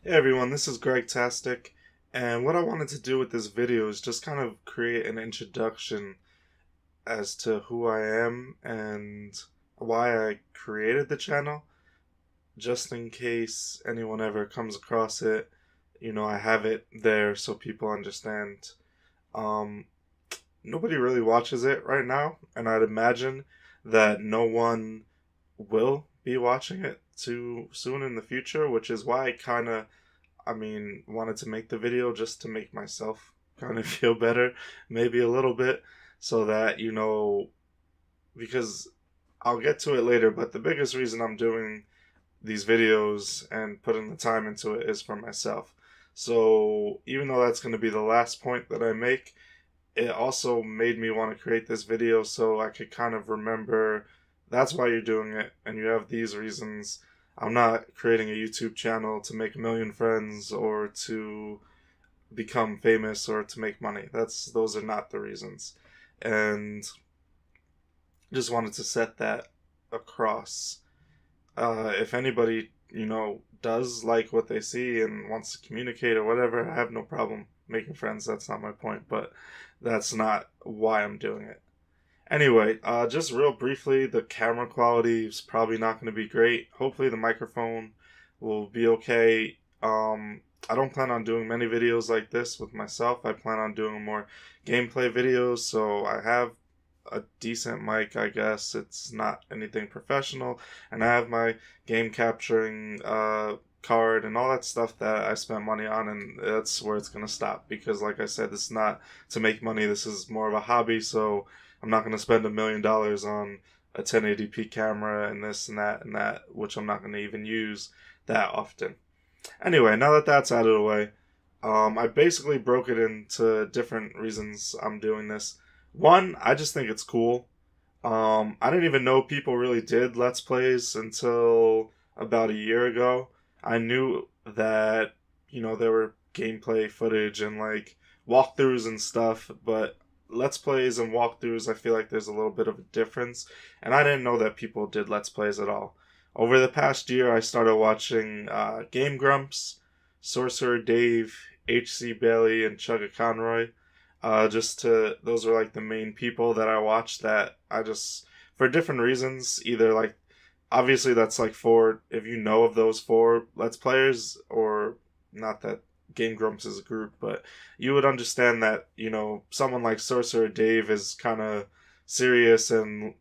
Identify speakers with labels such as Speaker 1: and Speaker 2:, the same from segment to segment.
Speaker 1: Hey everyone, this is Gregtastic, and what I wanted to do with this video is just kind of create an introduction as to who I am and why I created the channel, just in case anyone ever comes across it. I have it there so people understand. Um, Nobody really watches it right now, and I'd imagine that no one will be watching it too soon in the future, which is why wanted to make the video just to make myself kind of feel better, maybe a little bit, so that, because I'll get to it later, but the biggest reason I'm doing these videos and putting the time into it is for myself. So even though that's going to be the last point that I make, it also made me want to create this video so I could kind of remember that's why you're doing it and you have these reasons. I'm not creating a YouTube channel to make a million friends or to become famous or to make money. Those are not the reasons. And just wanted to set that across. If anybody, does like what they see and wants to communicate or whatever, I have no problem making friends. That's not my point, but that's not why I'm doing it. Anyway, just real briefly, the camera quality is probably not going to be great. Hopefully, the microphone will be okay. I don't plan on doing many videos like this with myself. I plan on doing more gameplay videos, so I have a decent mic, I guess. It's not anything professional, and I have my game capturing card and all that stuff that I spent money on, and that's where it's gonna stop because, like I said, this is not to make money. This is more of a hobby, so I'm not gonna spend $1 million on a 1080p camera and this and that, which I'm not gonna even use that often. Anyway, now that that's out of the way, I basically broke it into different reasons I'm doing this. One, I just think it's cool. I didn't even know people really did Let's Plays until about a year ago. I knew that, there were gameplay footage and like walkthroughs and stuff, but Let's Plays and walkthroughs, I feel like there's a little bit of a difference. And I didn't know that people did Let's Plays at all. Over the past year, I started watching Game Grumps, Sorcerer Dave, H.C. Bailey, and Chugga Conroy. Those are like the main people that I watch that I just, for different reasons, either like, obviously that's like for, if you know of those four Let's Players, or not that Game Grumps is a group, but you would understand that, someone like Sorcerer Dave is kind of serious and,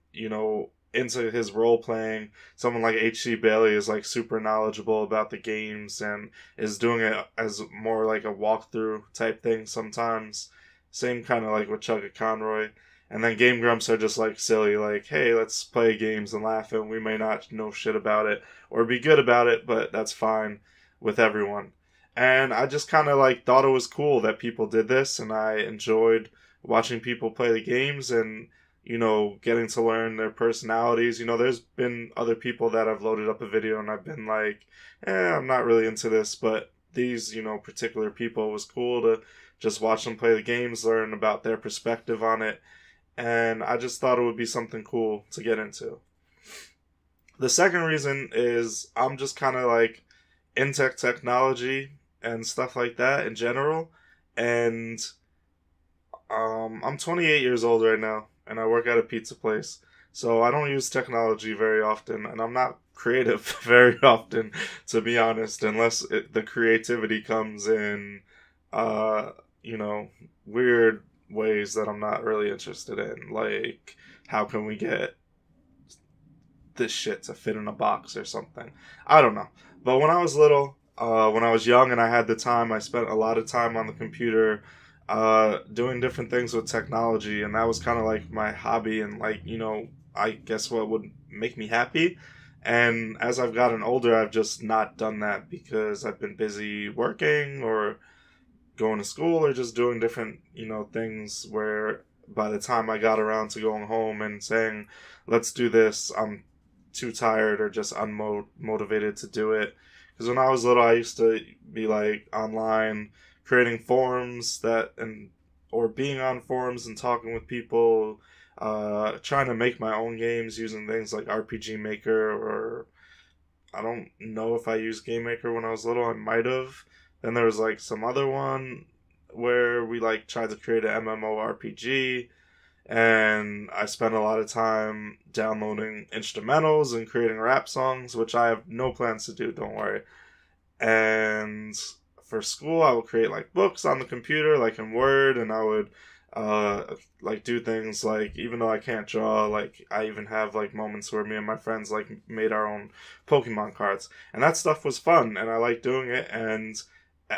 Speaker 1: into his role playing. Someone like H.C. Bailey is like super knowledgeable about the games and is doing it as more like a walkthrough type thing sometimes. Same kind of like with Chugga Conroy. And then Game Grumps are just like silly, like, hey, let's play games and laugh, and we may not know shit about it or be good about it, but that's fine with everyone. And I just kind of like thought it was cool that people did this, and I enjoyed watching people play the games and, getting to learn their personalities. There's been other people that I've loaded up a video and I've been like, I'm not really into this, but these, particular people, it was cool to just watch them play the games, learn about their perspective on it, and I just thought it would be something cool to get into. The second reason is I'm just kind of like into technology and stuff like that in general, and I'm 28 years old right now, and I work at a pizza place, so I don't use technology very often, and I'm not creative very often, to be honest, unless the creativity comes in, uh, weird ways that I'm not really interested in. Like, how can we get this shit to fit in a box or something? I don't know. But when I was little, when I was young and I had the time, I spent a lot of time on the computer doing different things with technology, and that was kind of like my hobby and, like, I guess what would make me happy. And as I've gotten older, I've just not done that because I've been busy working or going to school or just doing different, things where by the time I got around to going home and saying, let's do this, I'm too tired or just unmotivated to do it. Because when I was little, I used to be like online creating forums or being on forums and talking with people, trying to make my own games using things like RPG Maker or I don't know if I used Game Maker when I was little. I might have. Then there was like some other one where we like tried to create an MMORPG, and I spent a lot of time downloading instrumentals and creating rap songs, which I have no plans to do, don't worry. And for school, I would create like books on the computer, like in Word, and I would like do things like, even though I can't draw, like I even have like moments where me and my friends like made our own Pokemon cards, and that stuff was fun, and I like doing it. And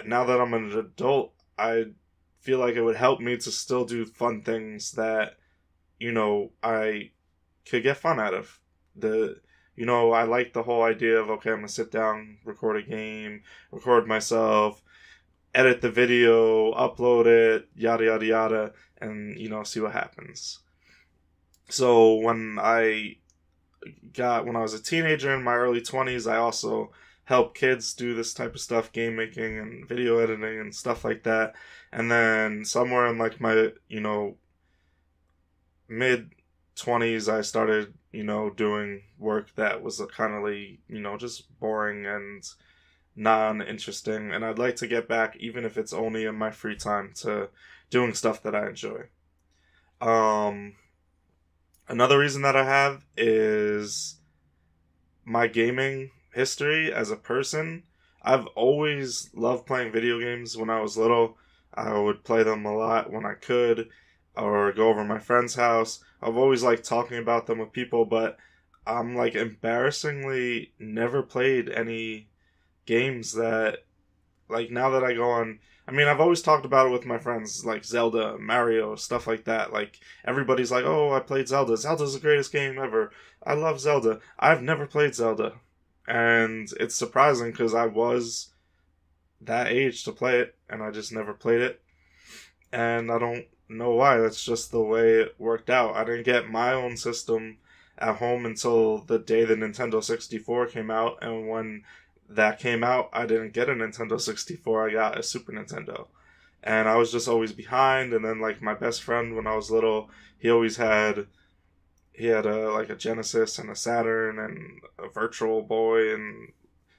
Speaker 1: now that I'm an adult, I feel like it would help me to still do fun things that, I could get fun out of. I like the whole idea of, okay, I'm gonna sit down, record a game, record myself, edit the video, upload it, yada yada yada, and see what happens. So when I was a teenager in my early 20s, I also helped kids do this type of stuff, game making and video editing and stuff like that. And then somewhere in like my, mid 20s, I started, doing work that was kind of like, just boring and non-interesting. And I'd like to get back, even if it's only in my free time, to doing stuff that I enjoy. Another reason that I have is my gaming history as a person. I've always loved playing video games. When I was little, I would play them a lot when I could, or go over to my friend's house. I've always liked talking about them with people, but I'm like embarrassingly never played any games that, like, now that I go on, I mean, I've always talked about it with my friends, like Zelda, Mario, stuff like that. Like, everybody's like, oh, I played Zelda. Zelda's the greatest game ever. I love Zelda. I've never played Zelda. And it's surprising because I was that age to play it, and I just never played it. And I don't know why. That's just the way it worked out. I didn't get my own system at home until the day the Nintendo 64 came out, and when that came out, I didn't get a Nintendo 64, I got a Super Nintendo. And I was just always behind, and then like my best friend when I was little, he had a Genesis and a Saturn and a Virtual Boy and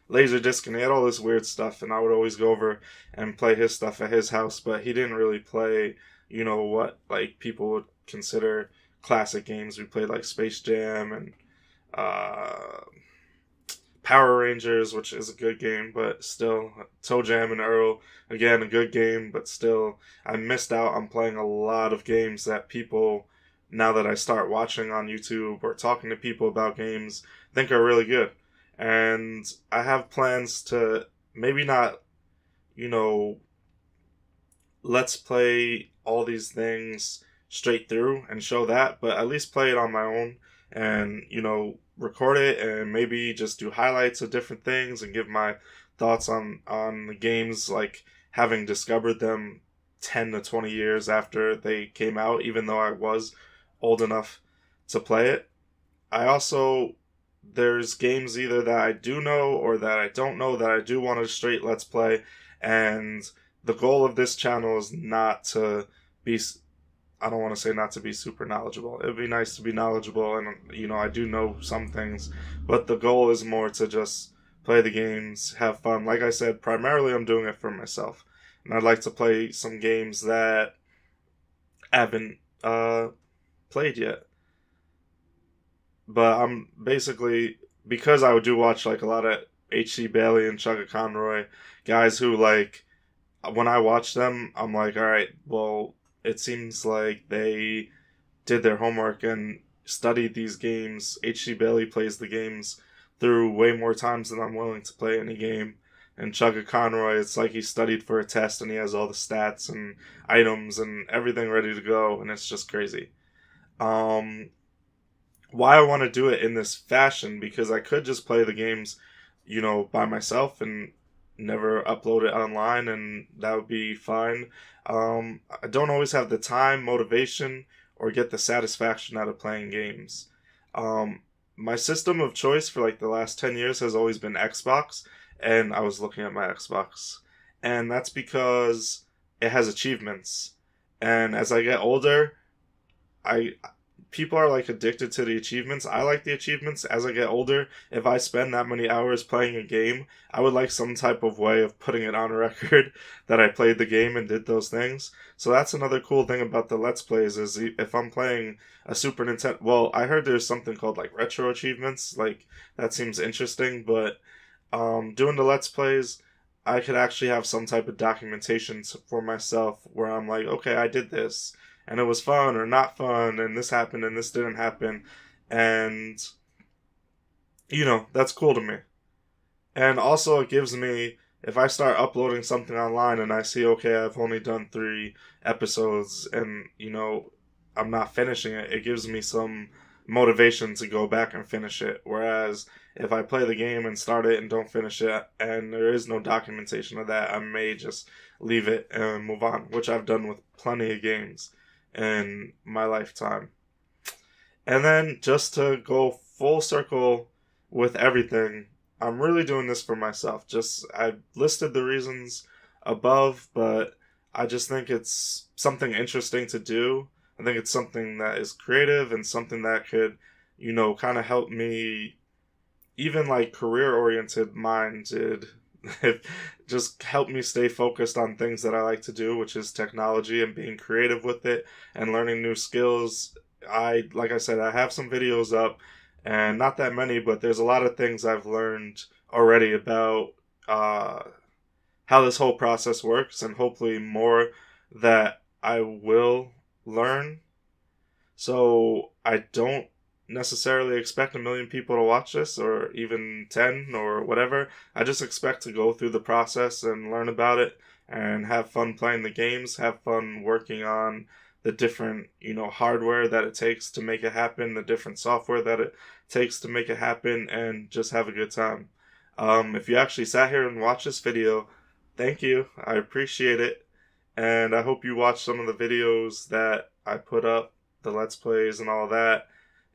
Speaker 1: Laserdisc, and he had all this weird stuff, and I would always go over and play his stuff at his house, but he didn't really play, what like people would consider classic games. We played like Space Jam and Power Rangers, which is a good game, but still, Toe Jam and Earl, again, a good game, but still, I missed out on playing a lot of games that people, now that I start watching on YouTube or talking to people about games, think are really good. And I have plans to maybe not, you know, let's play all these things straight through and show that, but at least play it on my own and, record it and maybe just do highlights of different things and give my thoughts on the games, like having discovered them 10 to 20 years after they came out, even though I was old enough to play it. I also, there's games either that I do know or that I don't know that I do want to straight let's play, and the goal of this channel is not to be, I don't want to say not to be super knowledgeable. It would be nice to be knowledgeable, and I do know some things, but the goal is more to just play the games, have fun. Like I said, primarily I'm doing it for myself, and I'd like to play some games that I haven't played yet. But I'm basically, because I do watch like a lot of H.C. Bailey and Chugga Conroy, guys who, like, when I watch them, I'm like, all right, well, it seems like they did their homework and studied these games. H.C. Bailey plays the games through way more times than I'm willing to play any game. And Chugga Conroy, it's like he studied for a test and he has all the stats and items and everything ready to go, and it's just crazy. Why I want to do it in this fashion, because I could just play the games, by myself and never upload it online, and that would be fine. I don't always have the time, motivation, or get the satisfaction out of playing games. My system of choice for like the last 10 years has always been Xbox, and I was looking at my Xbox. And that's because it has achievements. And as I get older, I people are like addicted to the achievements. I like the achievements. As I get older, if I spend that many hours playing a game, I would like some type of way of putting it on record that I played the game and did those things. So that's another cool thing about the Let's Plays is if I'm playing a Super Nintendo, well, I heard there's something called like retro achievements. Like that seems interesting, but doing the Let's Plays, I could actually have some type of documentation for myself where I'm like, okay, I did this, and it was fun or not fun, and this happened and this didn't happen, and that's cool to me. And also, it gives me, if I start uploading something online and I see, okay, I've only done 3 episodes, and I'm not finishing it, it gives me some motivation to go back and finish it. Whereas if I play the game and start it and don't finish it, and there is no documentation of that, I may just leave it and move on, which I've done with plenty of games in my lifetime. And then just to go full circle with everything, I'm really doing this for myself. I listed the reasons above, but I just think it's something interesting to do. I think it's something that is creative and something that could, kind of help me, even like career oriented minded, just help me stay focused on things that I like to do, which is technology and being creative with it and learning new skills. Like I said, I have some videos up, and not that many, but there's a lot of things I've learned already about how this whole process works, and hopefully more that I will learn. So I don't necessarily expect 1 million people to watch this, or even 10 or whatever. I just expect to go through the process and learn about it and have fun playing the games, have fun working on the different, hardware that it takes to make it happen, the different software that it takes to make it happen, and just have a good time. If you actually sat here and watched this video, thank you. I appreciate it. And I hope you watch some of the videos that I put up, the Let's Plays and all that,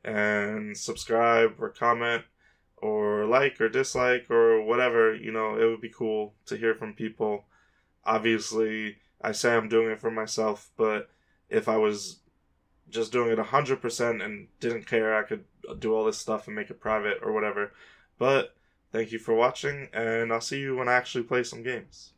Speaker 1: and subscribe or comment or like or dislike or whatever. It would be cool to hear from people. Obviously, I say I'm doing it for myself, but if I was just doing it 100% and didn't care, I could do all this stuff and make it private or whatever. But thank you for watching, and I'll see you when I actually play some games.